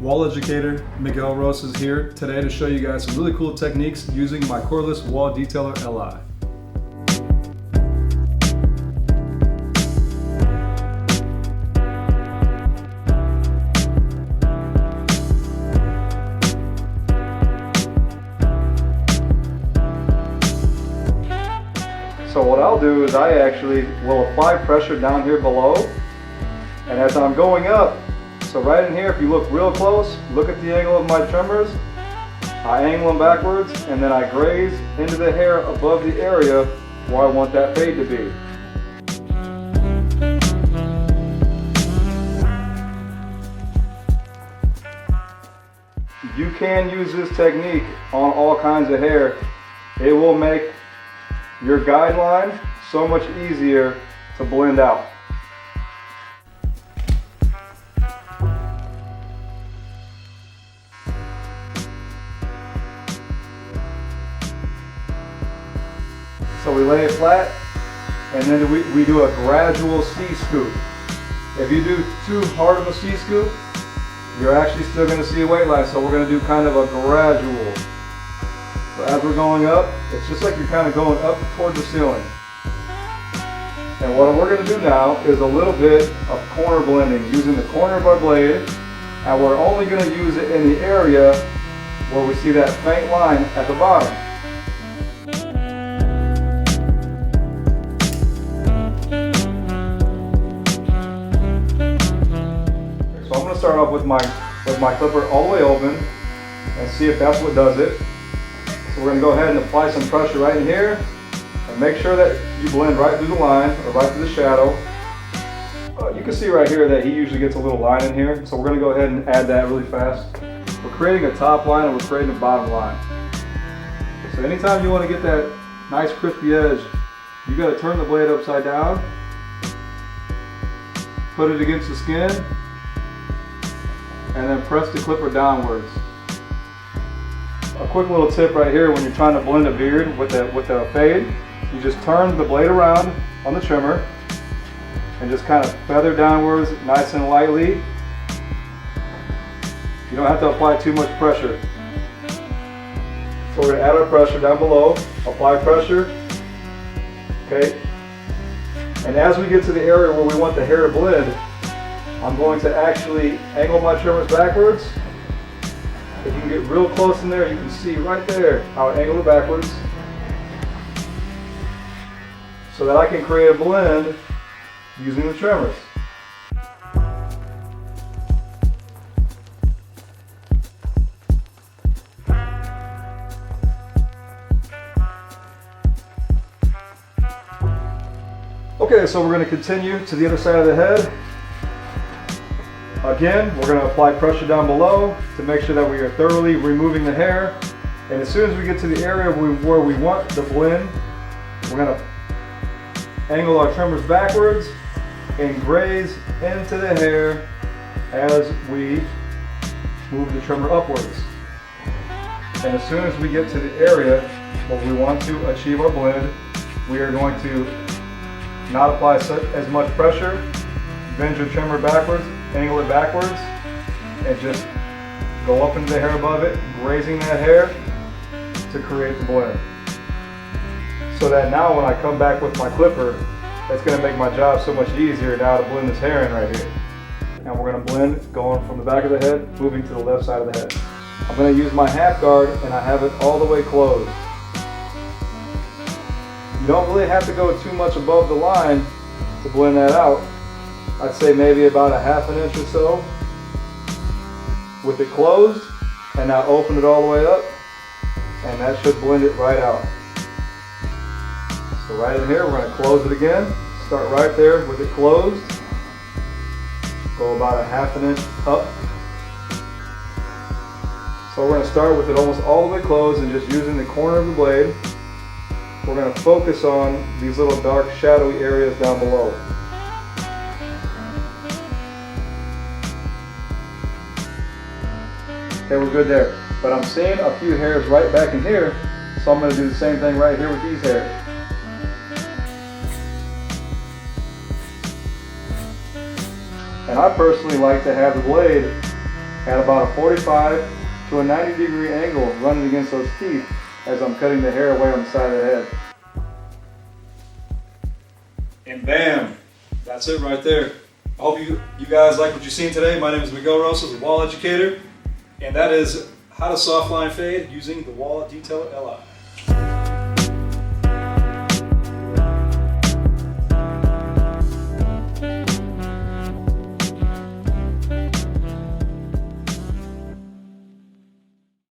Wahl educator Miguel Rosas here today to show you guys some really cool techniques using my cordless Wahl detailer LI. So what I'll do is I actually will apply pressure down here below, and as I'm going up, so right in here, if you look real close, look at the angle of my trimmers, I angle them backwards and then I graze into the hair above the area where I want that fade to be. You can use this technique on all kinds of hair. It will make your guideline so much easier to blend out. So we lay it flat, and then we do a gradual C-scoop. If you do too hard of a C-scoop, you're actually still going to see a weight line, so we're going to do kind of a gradual. So as we're going up, it's just like you're kind of going up toward the ceiling. And what we're going to do now is a little bit of corner blending using the corner of our blade, and we're only going to use it in the area where we see that faint line at the bottom. So I'm going to start off with my clipper all the way open and see if that's what does it. So we're going to go ahead and apply some pressure right in here and make sure that you blend right through the line or right through the shadow. You can see right here that he usually gets a little line in here, so we're going to go ahead and add that really fast. We're creating a top line and we're creating a bottom line. So anytime you want to get that nice crispy edge, you got to turn the blade upside down, put it against the skin, and then press the clipper downwards. A quick little tip right here: when you're trying to blend a beard with a fade, you just turn the blade around on the trimmer and just kind of feather downwards nice and lightly. You don't have to apply too much pressure. So we're going to add our pressure down below, apply pressure, okay? And as we get to the area where we want the hair to blend, I'm going to actually angle my trimmers backwards. If you can get real close in there, you can see right there how I angle it backwards so that I can create a blend using the trimmers. Okay, so we're going to continue to the other side of the head. Again, we're going to apply pressure down below to make sure that we are thoroughly removing the hair. And as soon as we get to the area where we want the blend, we're going to angle our trimmers backwards and graze into the hair as we move the trimmer upwards. And as soon as we get to the area where we want to achieve our blend, we are going to not apply as much pressure, bend your trimmer backwards, angle it backwards, and just go up into the hair above it, grazing that hair to create the blend. So that now when I come back with my clipper, that's going to make my job so much easier now to blend this hair in right here. Now we're going to blend going from the back of the head, moving to the left side of the head. I'm going to use my half guard and I have it all the way closed. You don't really have to go too much above the line to blend that out. I'd say maybe about a ½ inch or so with it closed, and now open it all the way up, and that should blend it right out. So right in here, we're going to close it again. Start right there with it closed. Go about a ½ inch up. So we're going to start with it almost all the way closed and just using the corner of the blade. We're going to focus on these little dark shadowy areas down below. Okay, we're good there. But I'm seeing a few hairs right back in here, so I'm going to do the same thing right here with these hairs. And I personally like to have the blade at about a 45 to a 90-degree angle, running against those teeth as I'm cutting the hair away on the side of the head. And bam, that's it right there. I hope you guys like what you've seen today. My name is Miguel Rosas, the Wahl Educator, and that is how to soft line fade using the Wahl Detailer LI.